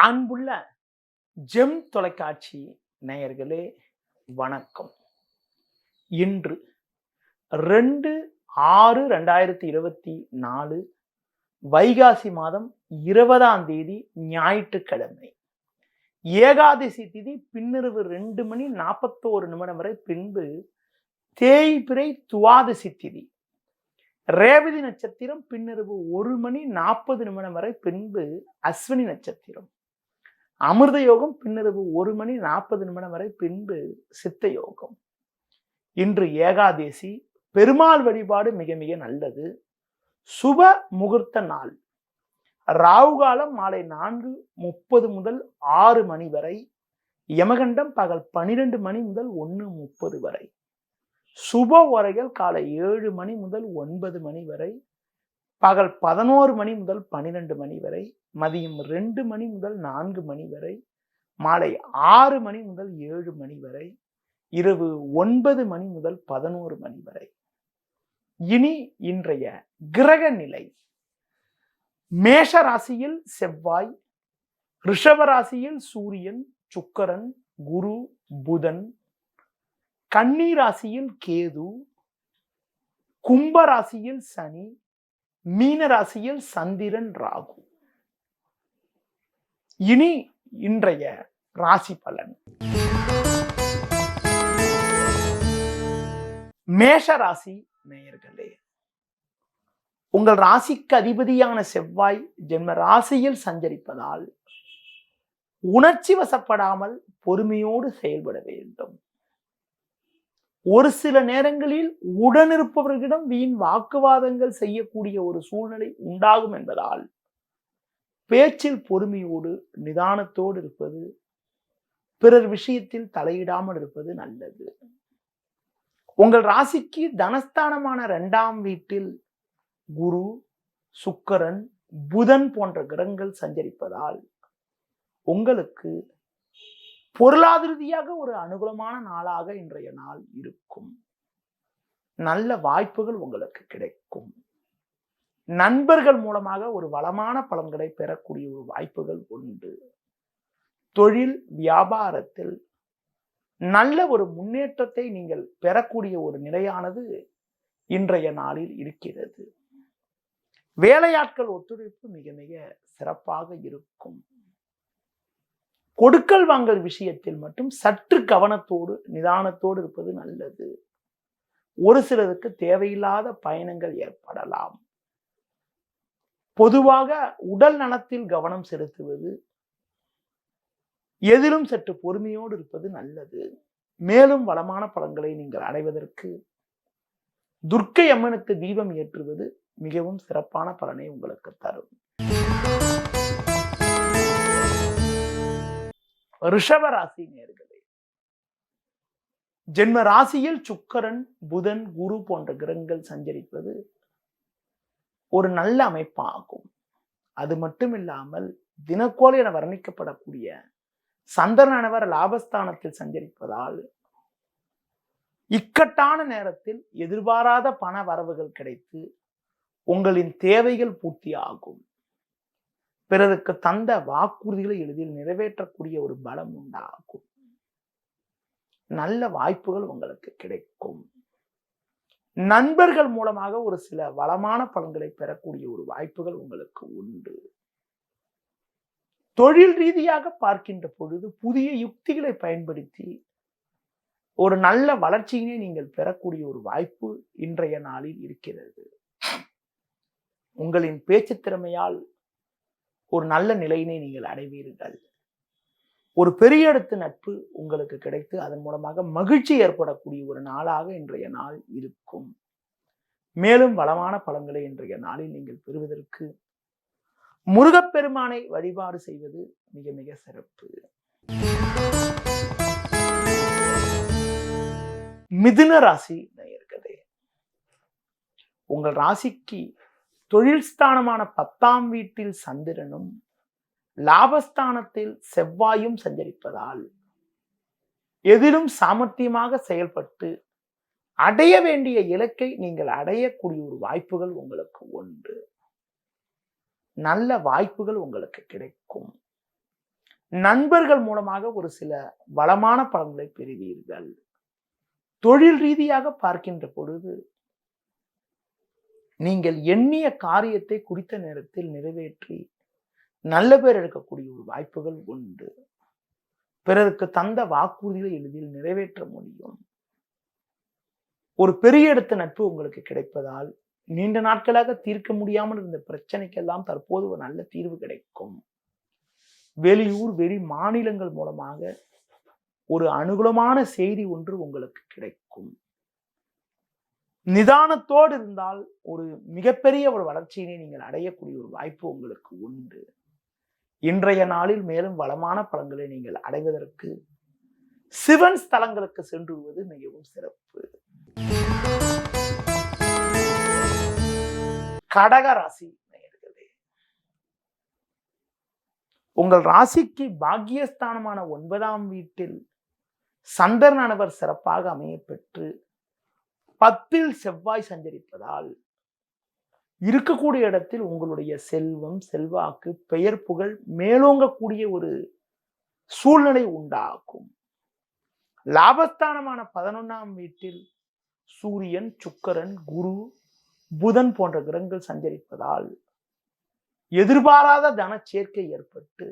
அன்புள்ள ஜெம் தொலைக்காட்சி நேயர்களே, வணக்கம். இன்று 2/6/2024 வைகாசி மாதம் 20ஆம் தேதி ஞாயிற்றுக்கிழமை. ஏகாதசி திதி பின்னிரவு 2:41 வரை, பின்பு தேய்பிறை துவாதசி திதி. ரேவதி நட்சத்திரம் பின்னிரவு 1:40 வரை, பின்பு அஸ்வினி நட்சத்திரம். அமிர்த யோகம் பின்னிரவு 1:40 வரை, பின்பு சித்த யோகம். இன்று ஏகாதசி. பெருமாள் வழிபாடு மிக மிக நல்லது. சுப முகூர்த்த நாள். ராகு காலம் மாலை 4:30 முதல் 6 மணி வரை. யமகண்டம் பகல் 12 மணி முதல் 1:30 வரை. சுப ஓரைகள் காலை 7 மணி முதல் 9 மணி வரை. பகல் 11 மணி முதல் 12 மணி வரை. மதியம் 2 மணி முதல் 4 மணி வரை. மாலை 6 மணி முதல் 7 மணி வரை. இரவு 9 மணி முதல் 11 மணி வரை. இனி இன்றைய கிரக நிலை. மேஷ ராசியில் செவ்வாய், ரிஷப ராசியில் சூரியன், சுக்கிரன், குரு, புதன், கன்னி ராசியில் கேது, கும்ப ராசியில் சனி, மீன ராசியில் சந்திரன், ராகு. இனி இன்றைய ராசி பலன். மேஷ ராசி நேயர்களே, உங்கள் ராசிக்கு அதிபதியான செவ்வாய் ஜென்ம ராசியில் சஞ்சரிப்பதால் உணர்ச்சி வசப்படாமல் பொறுமையோடு செயல்பட வேண்டும். ஒரு சில நேரங்களில் உடனிருப்பவர்களிடம் வீண் வாக்குவாதங்கள் செய்யக்கூடிய ஒரு சூழ்நிலை உண்டாகும் என்பதால் பேச்சில் பொறுமையோடு நிதானத்தோடு இருப்பது, பிறர் விஷயத்தில் தலையிடாமல் இருப்பது நல்லது. உங்கள் ராசிக்கு தனஸ்தானமான 2ஆம் வீட்டில் குரு, சுக்கிரன், புதன் போன்ற கிரகங்கள் சஞ்சரிப்பதால் உங்களுக்கு பொருளாதார ரீதியாக ஒரு அனுகூலமான நாளாக இன்றைய நாள் இருக்கும். நல்ல வாய்ப்புகள் உங்களுக்கு கிடைக்கும். நண்பர்கள் மூலமாக ஒரு வளமான பலன்களை பெறக்கூடிய ஒரு வாய்ப்புகள் உண்டு. தொழில் வியாபாரத்தில் நல்ல ஒரு முன்னேற்றத்தை நீங்கள் பெறக்கூடிய ஒரு நிலையானது இன்றைய நாளில் இருக்கிறது. வேலையாட்கள் ஒத்துழைப்பு மிக மிக சிறப்பாக இருக்கும். கொடுக்கல் வாங்கல் விஷயத்தில் மட்டும் சற்று கவனத்தோடு நிதானத்தோடு இருப்பது நல்லது. ஒரு சிலருக்கு தேவையில்லாத பயணங்கள் ஏற்படலாம். பொதுவாக உடல் நலத்தில் கவனம் செலுத்துவது, எதிலும் சற்று பொறுமையோடு இருப்பது நல்லது. மேலும் வளமான பலன்களை நீங்கள் அடைவதற்கு துர்க்கை அம்மனுக்கு தீபம் ஏற்றுவது மிகவும் சிறப்பான பலனை உங்களுக்கு தரும். ரிஷப ராசி நேயர்களே, ஜென்ம ராசியில் சுக்கிரன், புதன், குரு போன்ற கிரகங்கள் சஞ்சரிப்பது ஒரு நல்ல அமைப்பாகும். அது மட்டுமில்லாமல் தினக்கோள் என வர்ணிக்கப்படக்கூடிய சந்திரனவர் லாபஸ்தானத்தில் சஞ்சரிப்பதால் இக்கட்டான நேரத்தில் எதிர்பாராத பண வரவுகள் கிடைத்து உங்களின் தேவைகள் பூர்த்தி ஆகும். பிறருக்கு தந்த வாக்குறுதிகளை எளிதில் நிறைவேற்றக்கூடிய ஒரு பலம் உண்டாகும். நல்ல வாய்ப்புகள் உங்களுக்கு கிடைக்கும். நண்பர்கள் மூலமாக ஒரு சில வளமான பலன்களை பெறக்கூடிய ஒரு வாய்ப்புகள் உங்களுக்கு உண்டு. தொழில் ரீதியாக பார்க்கின்ற பொழுது புதிய யுக்திகளை பயன்படுத்தி ஒரு நல்ல வளர்ச்சியினை நீங்கள் பெறக்கூடிய ஒரு வாய்ப்பு இன்றைய நாளில் இருக்கிறது. உங்களின் பேச்சு திறமையால் ஒரு நல்ல நிலையினை நீங்கள் அடைவீர்கள். ஒரு பெரிய இடத்து நட்பு உங்களுக்கு கிடைத்து அதன் மூலமாக மகிழ்ச்சி ஏற்படக்கூடிய ஒரு நாளாக இன்றைய நாள் இருக்கும். மேலும் வளமான பலன்களை இன்றைய நாளில் நீங்கள் பெறுவதற்கு முருகப்பெருமானை வழிபாடு செய்வது மிக மிக சிறப்பு. மிதுன ராசி நேயர்களே, உங்கள் ராசிக்கு தொழில் ஸ்தானமான 10ஆம் வீட்டில் சந்திரனும் லாபஸ்தானத்தில் செவ்வாயும் சஞ்சரிப்பதால் எதிலும் சாமர்த்தியமாக செயல்பட்டு அடைய வேண்டிய இலக்கை நீங்கள் அடையக்கூடிய ஒரு வாய்ப்புகள் உங்களுக்கு உண்டு. நல்ல வாய்ப்புகள் உங்களுக்கு கிடைக்கும். நண்பர்கள் மூலமாக ஒரு சில வளமான பலன்களை பெறுவீர்கள். தொழில் ரீதியாக பார்க்கின்ற பொழுது நீங்கள் எண்ணிய காரியத்தை குறித்த நேரத்தில் நிறைவேற்றி நல்ல பேர் எடுக்கக்கூடிய ஒரு வாய்ப்புகள் உண்டு. பிறருக்கு தந்த வாக்குறுதிகளை எளிதில் நிறைவேற்ற முடியும். ஒரு பெரிய இடத்து நட்பு உங்களுக்கு கிடைப்பதால் நீண்ட நாட்களாக தீர்க்க முடியாமல் இருந்த பிரச்சனைக்கெல்லாம் தற்போது ஒரு நல்ல தீர்வு கிடைக்கும். வெளியூர் வெளி மாநிலங்கள் மூலமாக ஒரு அனுகூலமான செய்தி ஒன்று உங்களுக்கு கிடைக்கும். நிதானத்தோடு இருந்தால் ஒரு மிகப்பெரிய ஒரு வளர்ச்சியினை நீங்கள் அடையக்கூடிய ஒரு வாய்ப்பு உங்களுக்கு உண்டு. இன்றைய நாளில் மேலும் வளமான பலன்களை நீங்கள் அடைவதற்கு சிவன் ஸ்தலங்களுக்கு சென்றுவது மிகவும் சிறப்பு. கடக ராசி நேயர்களே, உங்கள் ராசிக்கு பாக்கியஸ்தானமான 9ஆம் வீட்டில் சந்திரனானவர் சிறப்பாக அமைய பெற்று 10ல் செவ்வாய் சஞ்சரிப்பதால் இருக்கக்கூடிய இடத்தில் உங்களுடைய செல்வம், செல்வாக்கு, பெயர் புகழ் மேலோங்கக்கூடிய ஒரு சூழ்நிலை உண்டாகும். லாபஸ்தானமான 11ஆம் வீட்டில் சூரியன், சுக்கிரன், குரு, புதன் போன்ற கிரகங்கள் சஞ்சரிப்பதால் எதிர்பாராத தன சேர்க்கை ஏற்பட்டு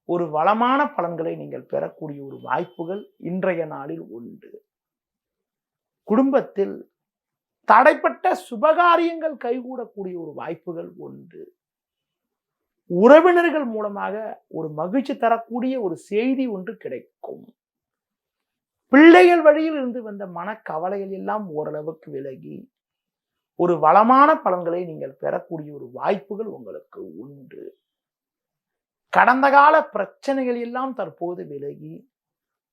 ஒரு வளமான பலன்களை நீங்கள் பெறக்கூடிய ஒரு வாய்ப்புகள் இன்றைய நாளில் உண்டு. குடும்பத்தில் தடைப்பட்ட சுபகாரியங்கள் கைகூடக்கூடிய ஒரு வாய்ப்புகள் உண்டு. உறவினர்கள் மூலமாக ஒரு மகிழ்ச்சி தரக்கூடிய ஒரு செய்தி ஒன்று கிடைக்கும். பிள்ளைகள் வழியில் இருந்து வந்த மனக்கவலைகள் எல்லாம் ஓரளவுக்கு விலகி ஒரு வளமான பலன்களை நீங்கள் பெறக்கூடிய ஒரு வாய்ப்புகள் உங்களுக்கு உண்டு. கடந்த கால பிரச்சனைகள் எல்லாம் தற்போது விலகி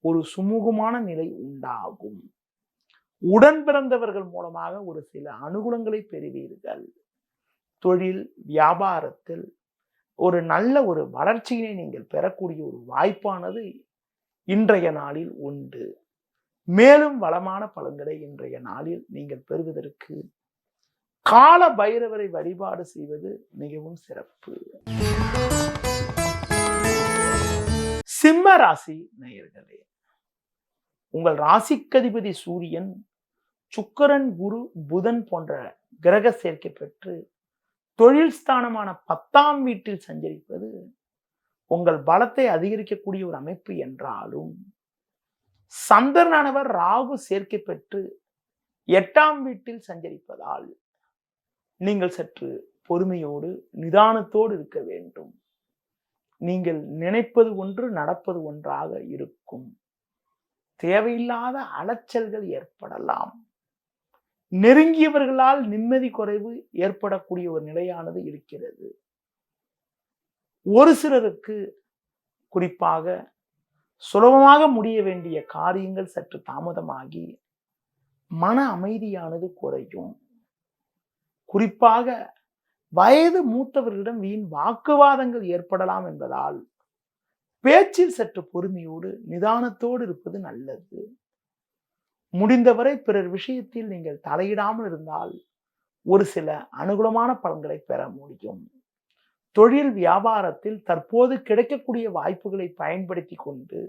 ஒரு சுமூகமான நிலை உண்டாகும். உடன் பிறந்தவர்கள் மூலமாக ஒரு சில அனுகூலங்களை பெறுவீர்கள். தொழில் வியாபாரத்தில் ஒரு நல்ல ஒரு வளர்ச்சியினை நீங்கள் பெறக்கூடிய ஒரு வாய்ப்பானது இன்றைய நாளில் உண்டு. மேலும் வளமான பலன்களை இன்றைய நாளில் நீங்கள் பெறுவதற்கு கால பைரவரை வழிபாடு செய்வது மிகவும் சிறப்பு. சிம்ம ராசி நேயர்களே, உங்கள் ராசிக்கதிபதி சூரியன், சுக்கிரன், குரு, புதன் போன்ற கிரக சேர்க்கை பெற்று தொழில் ஸ்தானமான 10ஆம் வீட்டில் சஞ்சரிப்பது உங்கள் பலத்தை அதிகரிக்கக்கூடிய ஒரு அமைப்பு என்றாலும், சந்திரனானவர் ராகு சேர்க்கை பெற்று 8ஆம் வீட்டில் சஞ்சரிப்பதால் நீங்கள் சற்று பொறுமையோடு நிதானத்தோடு இருக்க வேண்டும். நீங்கள் நினைப்பது ஒன்று, நடப்பது ஒன்றாக இருக்கும். தேவையில்லாத அலைச்சல்கள் ஏற்படலாம். நெருங்கியவர்களால் நிம்மதி குறைவு ஏற்படக்கூடிய ஒரு நிலையானது இருக்கிறது. ஒரு சிலருக்கு குறிப்பாக சுலபமாக முடிய வேண்டிய காரியங்கள் சற்று தாமதமாகி மன அமைதியானது குறையும். குறிப்பாக வயது மூத்தவர்களிடம் வீண் வாக்குவாதங்கள் ஏற்படலாம் என்பதால் பேச்சில் சற்று பொறுமையோடு நிதானத்தோடு இருப்பது நல்லது. முடிந்தவரை பிறர் விஷயத்தில் நீங்கள் தலையிடாமல் இருந்தால் ஒரு சில அனுகூலமான பலன்களை பெற முடியும். தொழில் வியாபாரத்தில் தற்போது கிடைக்கக்கூடிய வாய்ப்புகளை பயன்படுத்தி கொண்டு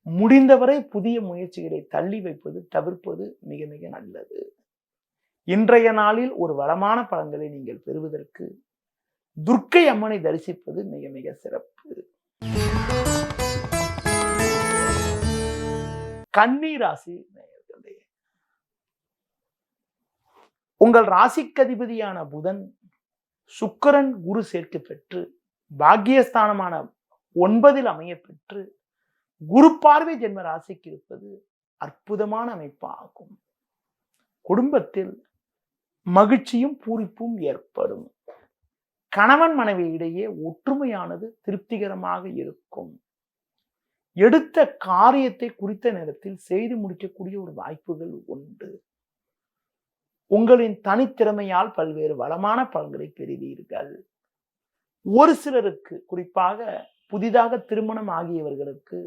முடிந்தவரை புதிய முயற்சிகளை தள்ளி வைப்பது, தவிர்ப்பது மிக மிக நல்லது. இன்றைய நாளில் ஒரு வளமான பலன்களை நீங்கள் பெறுவதற்கு துர்க்கை அம்மனை தரிசிப்பது மிக மிக சிறப்பு. கன்னி ராசி நேயர்களே, உங்கள் ராசிக்கதிபதியான புதன், சுக்கிரன், குரு சேர்க்கை பெற்று பாக்கியஸ்தானமான 9ல் அமைய பெற்று குரு பார்வை ஜென்ம ராசிக்கு இருப்பது அற்புதமான அமைப்பாகும். குடும்பத்தில் மகிழ்ச்சியும் பூரிப்பும் ஏற்படும். கணவன் மனைவி இடையே ஒற்றுமையானது திருப்திகரமாக இருக்கும். எடுத்த காரியத்தை குறித்த நேரத்தில் செய்து முடிக்கக்கூடிய ஒரு வாய்ப்புகள் உண்டு. உங்களின் தனித்திறமையால் பல்வேறு வளமான பலன்களை பெறுவீர்கள். ஒரு சிலருக்கு குறிப்பாக புதிதாக திருமணம் ஆகியவர்களுக்கு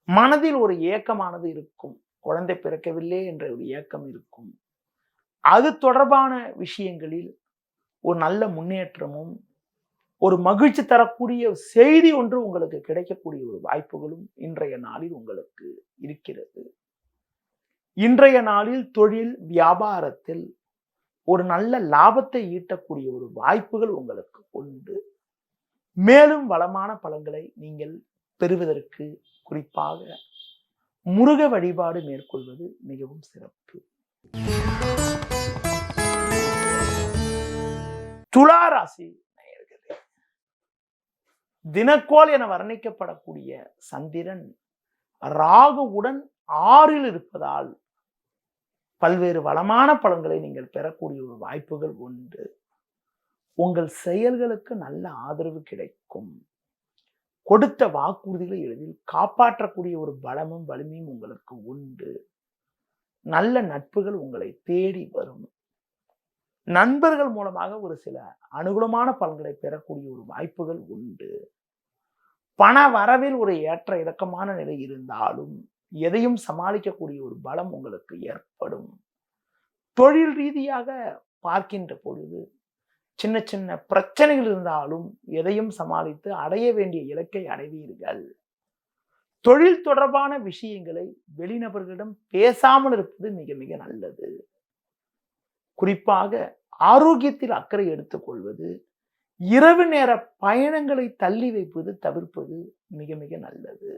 மனதில் ஒரு ஏக்கமானது இருக்கும். குழந்தை பிறக்கவில்லை என்ற ஒரு ஏக்கம் இருக்கும். அது தொடர்பான விஷயங்களில் ஒரு நல்ல முன்னேற்றமும் ஒரு மகிழ்ச்சி தரக்கூடிய செய்தி ஒன்று உங்களுக்கு கிடைக்கக்கூடிய ஒரு வாய்ப்புகளும் இன்றைய நாளில் உங்களுக்கு இருக்கிறது. இன்றைய நாளில் தொழில் வியாபாரத்தில் ஒரு நல்ல லாபத்தை ஈட்டக்கூடிய ஒரு வாய்ப்புகள் உங்களுக்கு உண்டு. மேலும் வளமான பலன்களை நீங்கள் பெறுவதற்கு குறிப்பாக முருக வழிபாடு மேற்கொள்வது மிகவும் சிறப்பு. துலா ராசி நேயர்களே, தினக்கோள் என வர்ணிக்கப்படக்கூடிய சந்திரன் ராகுவுடன் 6ல் இருப்பதால் பல்வேறு வளமான பலன்களை நீங்கள் பெறக்கூடிய ஒரு வாய்ப்புகள் உண்டு. உங்கள் செயல்களுக்கு நல்ல ஆதரவு கிடைக்கும். கொடுத்த வாக்குறுதிகளை எளிதில் காப்பாற்றக்கூடிய ஒரு பலமும் வலிமையும் உங்களுக்கு உண்டு. நல்ல நட்புகள் உங்களை தேடி வரும். நண்பர்கள் மூலமாக ஒரு சில அனுகூலமான பலன்களை பெறக்கூடிய ஒரு வாய்ப்புகள் உண்டு. பண வரவில் ஒரு ஏற்ற இறக்கமான நிலை இருந்தாலும் எதையும் சமாளிக்கக்கூடிய ஒரு பலம் உங்களுக்கு ஏற்படும். தொழில் ரீதியாக பார்க்கின்ற பொழுது சின்ன சின்ன பிரச்சனைகள் இருந்தாலும் எதையும் சமாளித்து அடைய வேண்டிய இலக்கை அடைவீர்கள். தொழில் தொடர்பான விஷயங்களை வெளிநபர்களிடம் பேசாமல் இருப்பது மிக மிக நல்லது. குறிப்பாக ஆரோக்கியத்தில் அக்கறை எடுத்துக்கொள்வது, இரவு நேர பயணங்களை தள்ளி வைப்பது தவிர்ப்பது மிக மிக நல்லது.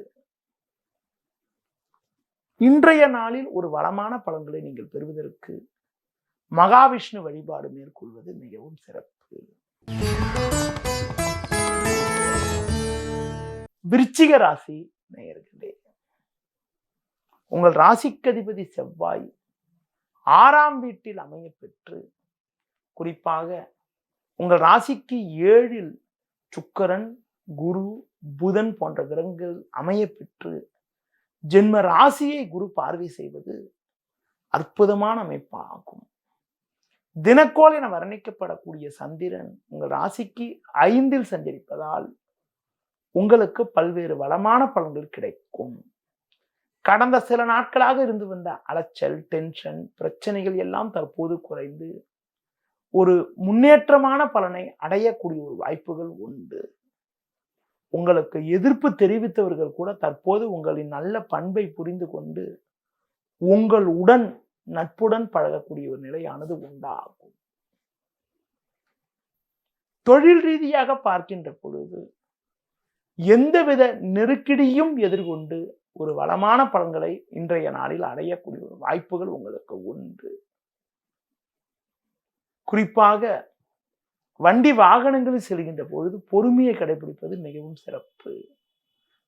இன்றைய நாளில் ஒரு வளமான பலன்களை நீங்கள் பெறுவதற்கு மகாவிஷ்ணு வழிபாடு மேற்கொள்வது மிகவும் சிறப்பு. விருச்சிக ராசி நேயர்களே, உங்கள் ராசிக்கதிபதி செவ்வாய் 6ஆம் வீட்டில் அமைய பெற்று, குறிப்பாக உங்கள் ராசிக்கு 7ல் சுக்கிரன், குரு, புதன் போன்ற கிரகங்கள் அமைய பெற்று ஜென்ம ராசியை குரு பார்வை செய்வது அற்புதமான அமைப்பாகும். தினக்கோள் என வர்ணிக்கப்படக்கூடிய சந்திரன் உங்கள் ராசிக்கு 5ல் சஞ்சரிப்பதால் உங்களுக்கு பல்வேறு வளமான பலன்கள் கிடைக்கும். கடந்த சில நாட்களாக இருந்து வந்த அலைச்சல், டென்ஷன், பிரச்சனைகள் எல்லாம் தற்போது குறைந்து ஒரு முன்னேற்றமான பலனை அடையக்கூடிய ஒரு வாய்ப்புகள் உண்டு. உங்களுக்கு எதிர்ப்பு தெரிவித்தவர்கள் கூட தற்போது உங்களின் நல்ல பண்பை புரிந்து கொண்டு உங்களுடன் நட்புடன் பழகக்கூடிய ஒரு நிலையானது உண்டாகும். தொழில் ரீதியாக பார்க்கின்ற பொழுது எந்தவித நெருக்கடியும் எதிர்கொண்டு ஒரு வளமான பலன்களை இன்றைய நாளில் அடையக்கூடிய ஒரு வாய்ப்புகள் உங்களுக்கு உண்டு. குறிப்பாக வண்டி வாகனங்களில் செல்கின்ற பொழுது பொறுமையை கடைபிடிப்பது மிகவும் சிறப்பு.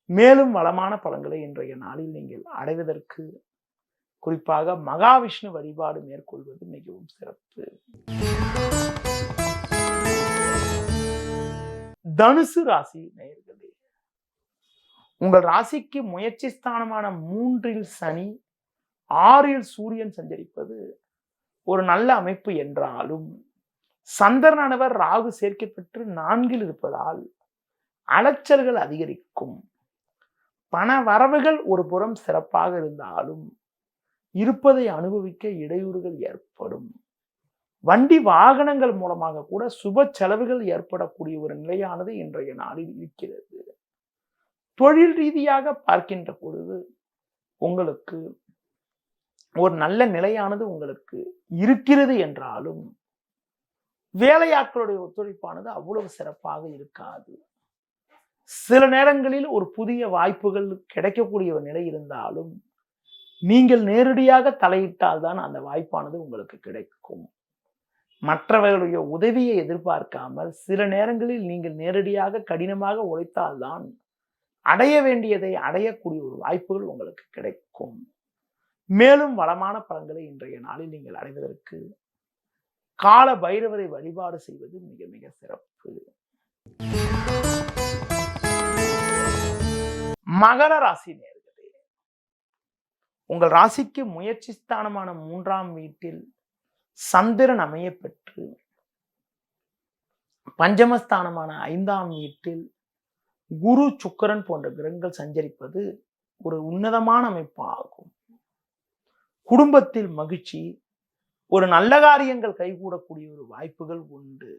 மேலும் வளமான பலன்களை இன்றைய நாளில் நீங்கள் அடைவதற்கு குறிப்பாக மகாவிஷ்ணு வழிபாடு மேற்கொள்வது மிகவும் சிறப்பு. தனுசு ராசி நேயர்களே, உங்கள் ராசிக்கு முயற்சி ஸ்தானமான 3ல் சனி, 6ல் சூரியன் சஞ்சரிப்பது ஒரு நல்ல அமைப்பு என்றாலும் சந்திரனானவர் ராகு சேர்க்கை பெற்று 4ல் இருப்பதால் அலைச்சல்கள் அதிகரிக்கும். பண வரவுகள் ஒரு புறம் சிறப்பாக இருந்தாலும் இருப்பதை அனுபவிக்க இடையூறுகள் ஏற்படும். வண்டி வாகனங்கள் மூலமாக கூட சுப செலவுகள் ஏற்படக்கூடிய ஒரு நிலையானது இன்றைய நாளில் இருக்கிறது. தொழில் ரீதியாக பார்க்கின்ற பொழுது உங்களுக்கு ஒரு நல்ல நிலையானது உங்களுக்கு இருக்கிறது என்றாலும் வேலையாட்களுடைய ஒத்துழைப்பானது அவ்வளவு சிறப்பாக இருக்காது. சில நேரங்களில் ஒரு புதிய வாய்ப்புகள் கிடைக்கக்கூடிய ஒரு நிலை இருந்தாலும் நீங்கள் நேரடியாக தலையிட்டால் தான் அந்த வாய்ப்பானது உங்களுக்கு கிடைக்கும். மற்றவர்களுடைய உதவியை எதிர்பார்க்காமல் சில நேரங்களில் நீங்கள் நேரடியாக கடினமாக உழைத்தால்தான் அடைய வேண்டியதை அடையக்கூடிய ஒரு வாய்ப்புகள் உங்களுக்கு கிடைக்கும். மேலும் வளமான பலன்களை இன்றைய நாளில் நீங்கள் அடைவதற்கு கால பைரவரை வழிபாடு செய்வது மிக மிக சிறப்பு. மகர ராசி நேயர்களே, உங்கள் ராசிக்கு முயற்சி ஸ்தானமான 3ஆம் வீட்டில் சந்திரன் அமைய பெற்று பஞ்சமஸ்தானமான 5ஆம் வீட்டில் குரு, சுக்கிரன் போன்ற கிரகங்கள் சஞ்சரிப்பது ஒரு உன்னதமான அமைப்பு ஆகும். குடும்பத்தில் மகிழ்ச்சி, ஒரு நல்ல காரியங்கள் கைகூடக்கூடிய ஒரு வாய்ப்புகள் உண்டு.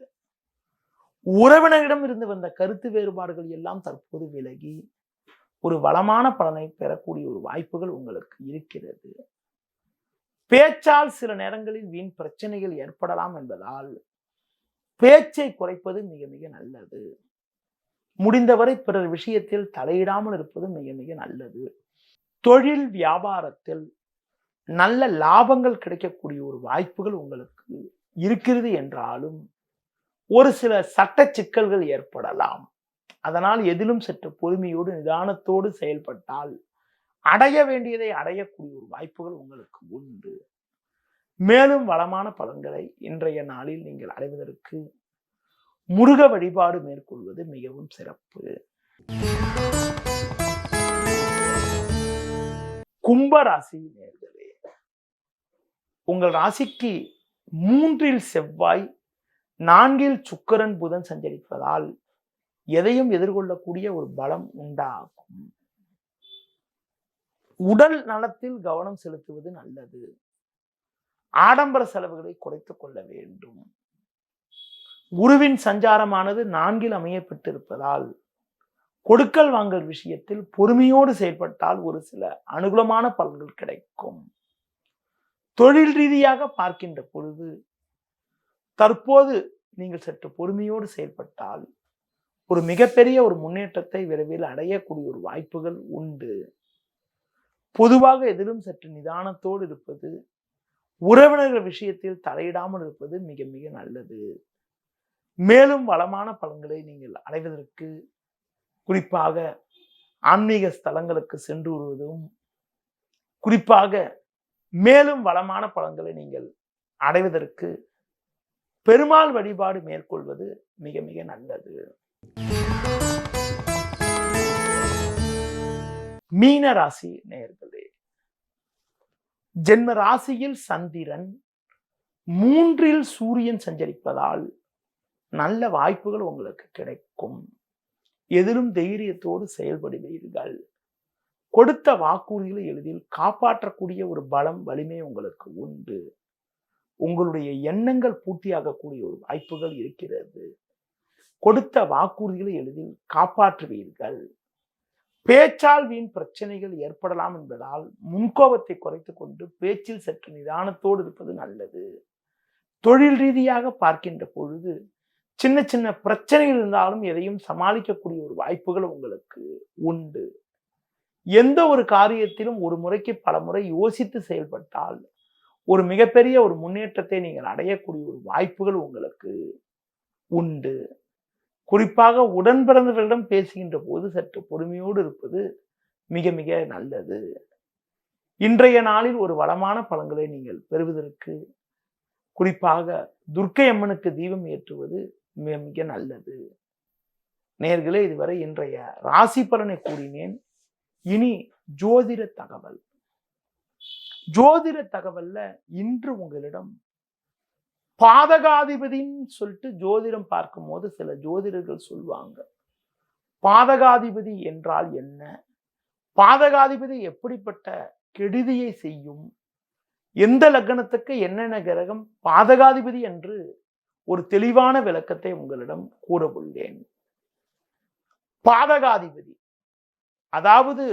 உறவினரிடம் இருந்து வந்த கருத்து வேறுபாடுகள் எல்லாம் தற்போது விலகி ஒரு வளமான பலனை பெறக்கூடிய ஒரு வாய்ப்புகள் உங்களுக்கு இருக்கிறது. பேச்சால் சில நேரங்களில் வீண் பிரச்சனைகள் ஏற்படலாம் என்பதால் பேச்சை குறைப்பது மிக மிக நல்லது. முடிந்தவரை பிறர் விஷயத்தில் தலையிடாமல் இருப்பது மிக மிக நல்லது. தொழில் வியாபாரத்தில் நல்ல லாபங்கள் கிடைக்கக்கூடிய ஒரு வாய்ப்புகள் உங்களுக்கு இருக்கிறது என்றாலும் ஒரு சில சட்ட சிக்கல்கள் ஏற்படலாம். அதனால் எதிலும் சற்று பொறுமையோடு நிதானத்தோடு செயல்பட்டால் அடைய வேண்டியதை அடையக்கூடிய ஒரு வாய்ப்புகள் உங்களுக்கு உண்டு. மேலும் வளமான பலன்களை இன்றைய நாளில் நீங்கள் அடைவதற்கு முருக வழிபாடு மேற்கொள்வது மிகவும் சிறப்பு. கும்பராசி நேயர்களே, உங்கள் ராசிக்கு 3ல் செவ்வாய் 4ல் சுக்கிரன் புதன் சஞ்சரிப்பதால் எதையும் எதிர்கொள்ளக்கூடிய ஒரு பலம் உண்டாகும். உடல் நலத்தில் கவனம் செலுத்துவது நல்லது. ஆடம்பர செலவுகளை குறைத்துக் கொள்ள வேண்டும். குருவின் சஞ்சாரமானது 4ல் அமையப்பட்டிருப்பதால் கொடுக்கல் வாங்கல் விஷயத்தில் பொறுமையோடு செயல்பட்டால் ஒரு சில அனுகூலமான பலன்கள் கிடைக்கும். தொழில் ரீதியாக பார்க்கின்ற பொழுது தற்போது நீங்கள் சற்று பொறுமையோடு செயல்பட்டால் ஒரு மிகப்பெரிய ஒரு முன்னேற்றத்தை விரைவில் அடையக்கூடிய ஒரு வாய்ப்புகள் உண்டு. பொதுவாக எதிலும் சற்று நிதானத்தோடு இருப்பது, உறவினர்கள் விஷயத்தில் தலையிடாமல் இருப்பது மிக மிக நல்லது. மேலும் வளமான பலன்களை நீங்கள் அடைவதற்கு குறிப்பாக ஆன்மீக ஸ்தலங்களுக்கு சென்று வருவதும், குறிப்பாக மேலும் வளமான பலன்களை நீங்கள் அடைவதற்கு பெருமாள் வழிபாடு மேற்கொள்வது மிக மிக நல்லது. மீன ராசி நேயர்களே, ஜென்ம ராசியில் சந்திரன் 3ல் சூரியன் சஞ்சரிப்பதால் நல்ல வாய்ப்புகள் உங்களுக்கு கிடைக்கும். எதிலும் தைரியத்தோடு செயல்படுவீர்கள். கொடுத்த வாக்குறுதிகளை எளிதில் காப்பாற்றக்கூடிய ஒரு பலம் வலிமை உங்களுக்கு உண்டு. உங்களுடைய எண்ணங்கள் பூர்த்தியாகக்கூடிய ஒரு வாய்ப்புகள் இருக்கிறது. கொடுத்த வாக்குறுதிகளை எளிதில் காப்பாற்றுவீர்கள். பேச்சால் வீண் பிரச்சனைகள் ஏற்படலாம் என்பதால் முன்கோபத்தை குறைத்துக் கொண்டு பேச்சில் சற்று நிதானத்தோடு இருப்பது நல்லது. தொழில் ரீதியாக பார்க்கின்ற பொழுது சின்ன சின்ன பிரச்சனைகள் இருந்தாலும் எதையும் சமாளிக்கக்கூடிய ஒரு வாய்ப்புகள் உங்களுக்கு உண்டு. எந்த ஒரு காரியத்திலும் ஒரு முறைக்கு பல முறை யோசித்து செயல்பட்டால் ஒரு மிகப்பெரிய ஒரு முன்னேற்றத்தை நீங்கள் அடையக்கூடிய ஒரு வாய்ப்புகள் உங்களுக்கு உண்டு. குறிப்பாக உடன் பிறந்தவர்களிடம் பேசுகின்ற போது சற்று பொறுமையோடு இருப்பது மிக மிக நல்லது. இன்றைய நாளில் ஒரு வளமான பலன்களை நீங்கள் பெறுவதற்கு குறிப்பாக துர்க்கை அம்மனுக்கு தீபம் ஏற்றுவது மிக மிக நல்லது. நேயர்களே, இதுவரை இன்றைய ராசி பலனை கூறினேன். இனி ஜோதிட தகவல். ஜோதிட தகவல்ல இன்று உங்களிடம் பாதகாதிபதின்னு சொல்லிட்டு ஜோதிடம் பார்க்கும் போது சில ஜோதிடர்கள் சொல்லுவாங்க, பாதகாதிபதி என்றால் என்ன, பாதகாதிபதி எப்படிப்பட்ட கெடுதியை செய்யும், எந்த லக்னத்துக்கு என்னென்ன கிரகம் பாதகாதிபதி என்று ஒரு தெளிவான விளக்கத்தை உங்களிடம் கூற உள்ளேன். பாதகாதிபதி அதாவது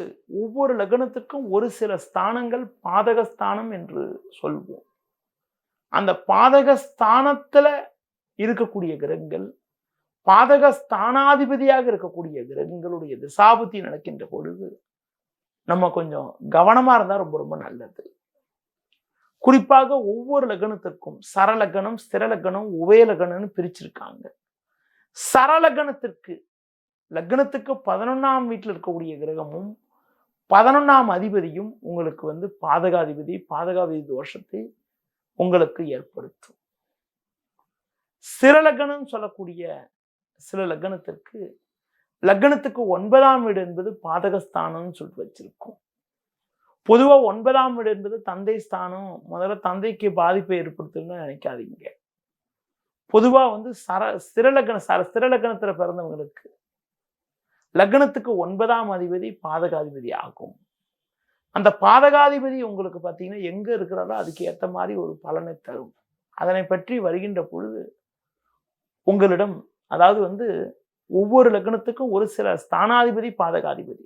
ஒவ்வொரு லக்னத்துக்கும் ஒரு சில ஸ்தானங்கள் பாதகஸ்தானம் என்று சொல்வோம். அந்த பாதகஸ்தானத்துல இருக்கக்கூடிய கிரகங்கள், பாதகஸ்தானாதிபதியாக இருக்கக்கூடிய கிரகங்களுடைய திசாபுத்தி நடக்கின்ற பொழுது நம்ம கொஞ்சம் கவனமா இருந்தா ரொம்ப ரொம்ப நல்லது. குறிப்பாக ஒவ்வொரு லக்னத்திற்கும் சரலக்னம், ஸ்திரலக்னம், உபயலக்னம்னு பிரிச்சிருக்காங்க. சரலக்னத்திற்கு லக்னத்துக்கு 11ஆம் வீட்டில் இருக்கக்கூடிய கிரகமும் 11ஆம் அதிபதியும் உங்களுக்கு பாதகாதிபதி, பாதகாதிபதி தோஷத்தை உங்களுக்கு ஏற்படுத்தும். ஸ்திரலக்னம் சொல்லக்கூடிய சில லக்னத்திற்கு லக்னத்துக்கு 9ஆம் வீடு என்பது பாதகஸ்தானம்னு சொல்லிட்டு வச்சிருக்கோம். பொதுவா 9ஆம் வீடு என்பது தந்தை ஸ்தானம். முதல்ல தந்தைக்கு பாதிப்பை ஏற்படுத்துன்னு நினைக்காதீங்க. பொதுவா ஸ்திரலக்னத்துல பிறந்தவங்களுக்கு லக்னத்துக்கு 9ஆம் அதிபதி பாதகாதிபதி ஆகும். அந்த பாதகாதிபதி உங்களுக்கு பார்த்தீங்கன்னா எங்க இருக்கிறாரோ அதுக்கு ஏற்ற மாதிரி ஒரு பலனை தரும். அதனை பற்றி வருகின்ற பொழுது உங்களிடம் அதாவது வந்து ஒவ்வொரு லக்னத்துக்கும் ஒரு சில ஸ்தானாதிபதி பாதகாதிபதி.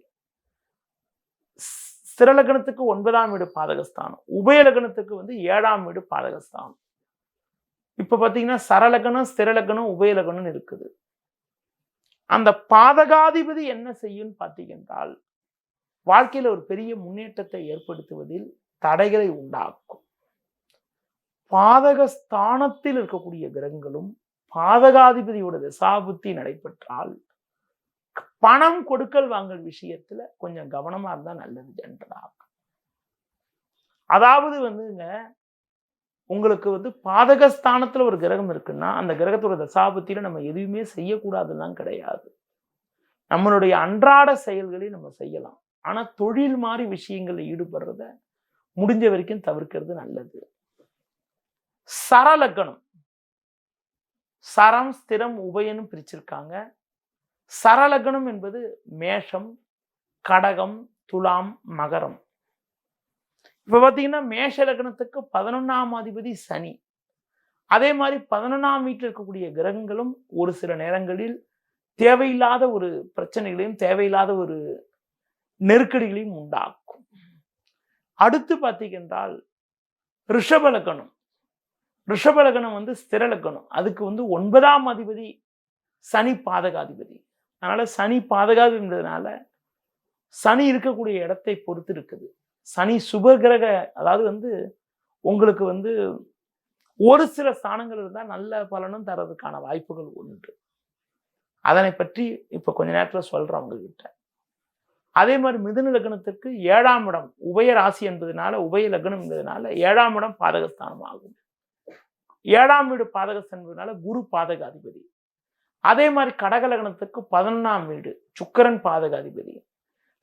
ஸ்திர லக்னத்துக்கு 9ஆம் வீடு பாதகஸ்தானம், உபய லக்னத்துக்கு வந்து 7ஆம் வீடு பாதகஸ்தானம். இப்ப பாத்தீங்கன்னா சரலக்கணம், ஸ்திர லக்னம், உபய லக்னம் இருக்குது. அந்த பாதகாதிபதி என்ன செய்யும் பார்த்தீங்கன்றால் வாழ்க்கையில ஒரு பெரிய முன்னேற்றத்தை ஏற்படுத்துவதில் தடைகளை உண்டாக்கும். பாதகஸ்தானத்தில் இருக்கக்கூடிய கிரகங்களும் பாதகாதிபதியோட தசாபுத்தி நடைபெற்றால் பணம் கொடுக்கல் வாங்கல் விஷயத்துல கொஞ்சம் கவனமா இருந்தா நல்லது என்றால். அதாவது வந்துங்க உங்களுக்கு வந்து பாதகஸ்தானத்துல ஒரு கிரகம் இருக்குன்னா அந்த கிரகத்தோட தசாபத்தியில நம்ம எதுவுமே செய்யக்கூடாதுலாம் கிடையாது. நம்மளுடைய அன்றாட செயல்களை நம்ம செய்யலாம். ஆனா தொழில் மாதிரி விஷயங்கள்ல ஈடுபடுறத முடிஞ்ச வரைக்கும் தவிர்க்கிறது நல்லது. சரலக்கணம், சரம், ஸ்திரம், உபயன்னு பிரிச்சிருக்காங்க. சரலக்கணம் என்பது மேஷம், கடகம், துலாம், மகரம். இப்ப பாத்தீங்கன்னா மேஷ லக்னத்துக்கு 11ஆம் அதிபதி சனி. அதே மாதிரி 11ஆம் வீட்டில் இருக்கக்கூடிய கிரகங்களும் ஒரு சில நேரங்களில் தேவையில்லாத ஒரு பிரச்சனைகளையும் தேவையில்லாத ஒரு நெருக்கடிகளையும் உண்டாக்கும். அடுத்து பார்த்தீங்கன்றால் ரிஷப லக்னம். ரிஷப லக்னம் வந்து ஸ்திர லக்னம். அதுக்கு வந்து 9ஆம் அதிபதி சனி பாதகாதிபதி. அதனால சனி பாதகாதிபதினால சனி இருக்கக்கூடிய இடத்தை பொறுத்து இருக்குது. சனி சுப கிரக, அதாவது வந்து உங்களுக்கு வந்து ஒரு சில ஸ்தானங்கள் இருந்தால் நல்ல பலனும் தரதுக்கான வாய்ப்புகள் உண்டு. அதனை பற்றி இப்ப கொஞ்ச நேரத்துல சொல்றேன் உங்ககிட்ட. அதே மாதிரி மிதுன லக்னத்திற்கு 7ஆம் இடம் உபய ராசி என்பதனால, உபய லக்னம் என்பதனால 7ஆம் இடம் பாதகஸ்தானம் ஆகும். 7ஆம் வீடு பாதகஸ்தானம் என்பதனால குரு பாதகாதிபதி. அதே மாதிரி கடக லக்னத்துக்கு 11ஆம் வீடு சுக்கிரன் பாதகாதிபதி.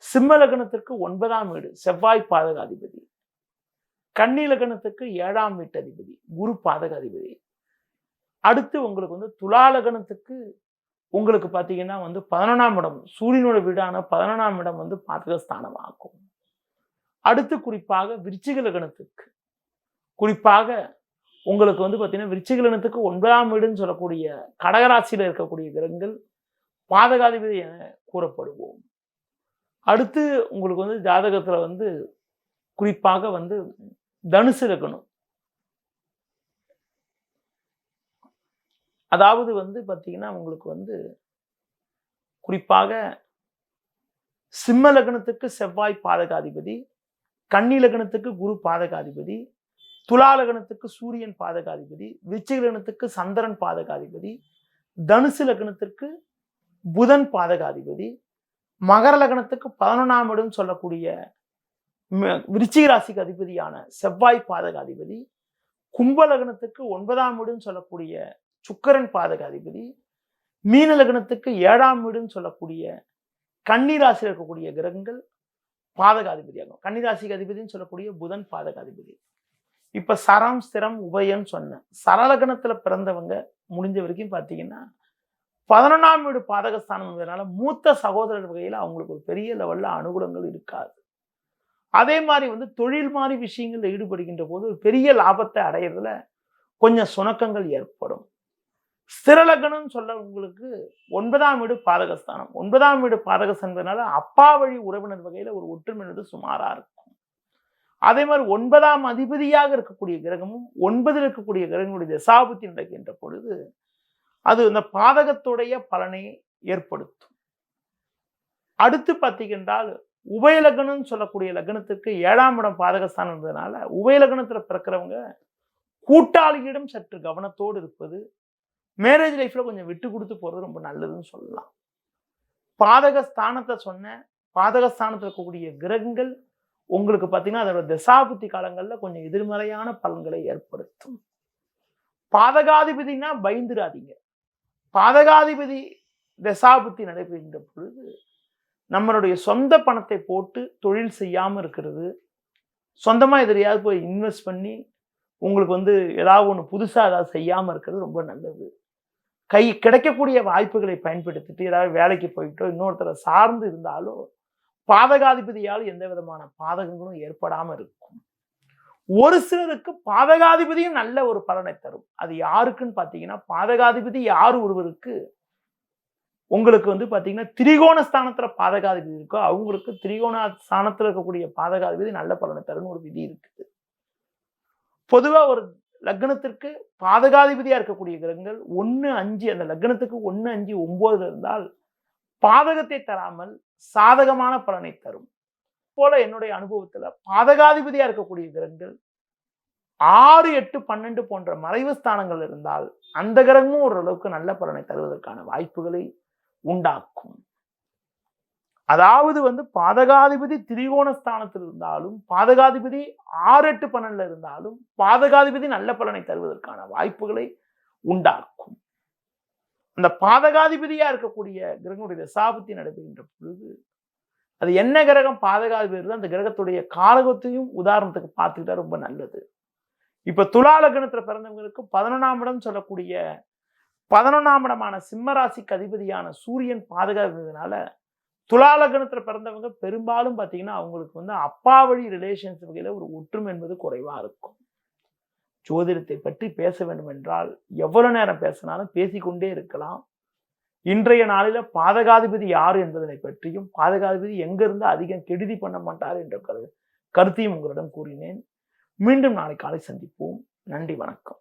சிம்ம லக்னத்திற்கு 9ஆம் வீடு செவ்வாய் பாதகாதிபதி. கன்னி லக்னத்துக்கு 7ஆம் வீட்டு அதிபதி குரு பாதகாதிபதி. அடுத்து உங்களுக்கு வந்து துலா லக்னத்துக்கு உங்களுக்கு பாத்தீங்கன்னா வந்து 11ஆம் இடம் சூரியனோட வீடான 11ஆம் இடம் வந்து பாதகஸ்தானம் ஆகும். அடுத்து குறிப்பாக விருச்சிக லக்னத்துக்கு, குறிப்பாக உங்களுக்கு வந்து பாத்தீங்கன்னா விருச்சிக லக்னத்துக்கு 9ஆம் வீடுன்னு சொல்லக்கூடிய கடகராசியில இருக்கக்கூடிய கிரகங்கள் பாதகாதிபதி என கூறப்படுவோம். அடுத்து உங்களுக்கு வந்து ஜாதகத்துல வந்து குறிப்பாக வந்து தனுசு லக்னம். அதாவது வந்து பாத்தீங்கன்னா உங்களுக்கு வந்து குறிப்பாக சிம்ம லக்னத்துக்கு செவ்வாய் பாதகாதிபதி, கன்னி லக்னத்துக்கு குரு பாதகாதிபதி, துலா லக்னத்துக்கு சூரியன் பாதகாதிபதி, விருச்சிக லக்னத்துக்கு சந்திரன் பாதகாதிபதி, தனுசு லக்னத்திற்கு புதன் பாதகாதிபதி, மகர லக்னத்துக்கு 11ஆம் இடம் சொல்லக்கூடிய விருச்சிக ராசிக்கு அதிபதியான செவ்வாய் பாதகாதிபதி, கும்ப லக்னத்துக்கு 9ஆம் இடம் சொல்லக்கூடிய சுக்கிரன் பாதகாதிபதி, மீன லக்னத்துக்கு 7ஆம் வீடுன்னு சொல்லக்கூடிய கன்னி ராசியில் இருக்கக்கூடிய கிரகங்கள் பாதகாதிபதியாகும். கன்னி ராசிக்கு அதிபதினு சொல்லக்கூடிய புதன் பாதகாதிபதி. இப்ப சரம், ஸ்திரம், உபயன்னு சொன்னேன். சரலக்னத்துல பிறந்தவங்க முடிஞ்ச வரைக்கும் பாத்தீங்கன்னா 11ஆம் வீடு பாதகஸ்தானம் மூத்த சகோதரர் வகையில் அவங்களுக்கு ஒரு பெரிய லெவல்ல அனுகூலங்கள் இருக்காது. அதே மாதிரி வந்து தொழில் மாதிரி விஷயங்கள்ல ஈடுபடுகின்ற போது ஒரு பெரிய லாபத்தை அடையிறதுல கொஞ்சம் சுணக்கங்கள் ஏற்படும். ஸ்திரலக்னம் சொல்ல உங்களுக்கு 9ஆம் வீடு பாதகஸ்தானம். 9ஆம் வீடு பாதகஸ்தானத்தினால அப்பா வழி உறவினர் வகையில ஒரு ஒற்றுமை சுமாரா இருக்கும். அதே மாதிரி 9ஆம் அதிபதியாக இருக்கக்கூடிய கிரகமும் 9ல் இருக்கக்கூடிய கிரகங்களுடைய தசாபுத்தி நடக்கின்ற பொழுது அது இந்த பாதகத்துடைய பலனை ஏற்படுத்தும். அடுத்து பார்த்தீங்கன்றால் உபயலக்னம் சொல்லக்கூடிய லக்னத்துக்கு 7ஆம் இடம் பாதகஸ்தானம் இருந்ததுனால உபயலக்னத்துல பிறக்கிறவங்க கூட்டாளிகளிடம் சற்று கவனத்தோடு இருப்பது, மேரேஜ் லைஃப்ல கொஞ்சம் விட்டு கொடுத்து போறது ரொம்ப நல்லதுன்னு சொல்லலாம். பாதகஸ்தானத்தை சொன்ன பாதகஸ்தானத்தில் இருக்கக்கூடிய கிரகங்கள் உங்களுக்கு பார்த்தீங்கன்னா அதோட தசாபுத்தி காலங்களில் கொஞ்சம் எதிர்மறையான பலன்களை ஏற்படுத்தும். பாதகாதிபதினா பயந்துராதீங்க. பாதகாதிபதி தசாபுத்தி நடைபெறுகின்ற பொழுது நம்மளுடைய சொந்த பணத்தை போட்டு தொழில் செய்யாமல் இருக்கிறது, சொந்தமாக எதிரையாவது போய் இன்வெஸ்ட் பண்ணி உங்களுக்கு வந்து ஏதாவது ஒன்று புதுசாக ஏதாவது செய்யாமல் இருக்கிறது ரொம்ப நல்லது. கிடைக்கக்கூடிய வாய்ப்புகளை பயன்படுத்திட்டு ஏதாவது வேலைக்கு போயிட்டோ இன்னொருத்தரை சார்ந்து இருந்தாலோ பாதகாதிபதியால் எந்த விதமான பாதகங்களும் ஏற்படாமல் இருக்கும். ஒரு சிலருக்கு பாதகாதிபதியும் நல்ல ஒரு பலனை தரும். அது யாருக்குன்னு பார்த்தீங்கன்னா பாதகாதிபதி யார் ஒருவருக்கு உங்களுக்கு வந்து பாத்தீங்கன்னா திரிகோண ஸ்தானத்துல பாதகாதிபதி இருக்கோ அவங்களுக்கு திரிகோண ஸ்தானத்துல இருக்கக்கூடிய பாதகாதிபதி நல்ல பலனை தரும்னு ஒரு விதி இருக்குது. பொதுவா ஒரு லக்னத்திற்கு பாதகாதிபதியா இருக்கக்கூடிய கிரகங்கள் 1, 5 அந்த லக்னத்துக்கு 1, 5, 9 இருந்தால் பாதகத்தை தராமல் சாதகமான பலனை தரும். போல என்னுடைய அனுபவத்துல பாதகாதிபதியா இருக்கக்கூடிய கிரகங்கள் 6, 8, 12 போன்ற மறைவு ஸ்தானங்கள் இருந்தால் அந்த கிரகமும் ஓரளவுக்கு நல்ல பலனை தருவதற்கான வாய்ப்புகளை உண்டாக்கும். அதாவது வந்து பாதகாதிபதி திரிகோண ஸ்தானத்தில் இருந்தாலும் பாதகாதிபதி 6, 8, 12 இருந்தாலும் பாதகாதிபதி நல்ல பலனை தருவதற்கான வாய்ப்புகளை உண்டாக்கும். அந்த பாதகாதிபதியா இருக்கக்கூடிய கிரகங்களுடைய தசாபுத்தி நடைபெறுகின்ற பொழுது அது என்ன கிரகம் பாதகாதிபதி அந்த கிரகத்துடைய காரகத்தையும் உதாரணத்துக்கு பார்த்துக்கிட்டா ரொம்ப நல்லது. இப்ப துலா லக்னத்துல பிறந்தவங்களுக்கு 11ஆம் இடம் சொல்லக்கூடிய 11ஆம் இடமான சிம்ம ராசிக்கு அதிபதியான சூரியன் பாதகாதிபதினால துலா லக்னத்துல பிறந்தவங்க பெரும்பாலும் பாத்தீங்கன்னா அவங்களுக்கு வந்து அப்பா வழி ரிலேஷன்ஸ் வகையில ஒரு ஒற்றுமை என்பது குறைவா இருக்கும். ஜோதிடத்தை பற்றி பேச வேண்டும் என்றால் எவ்வளவு நேரம் பேசினாலும் பேசிக்கொண்டே இருக்கலாம். இன்றைய நாளில பாதகாதிபதி யாரு என்பதனை பற்றியும் பாதகாதிபதி எங்க இருந்து அதிகம் கெடுதி பண்ண மாட்டார் என்ற கருத்தையும் உங்களிடம் கூறினேன். மீண்டும் நாளை காலை சந்திப்போம். நன்றி, வணக்கம்.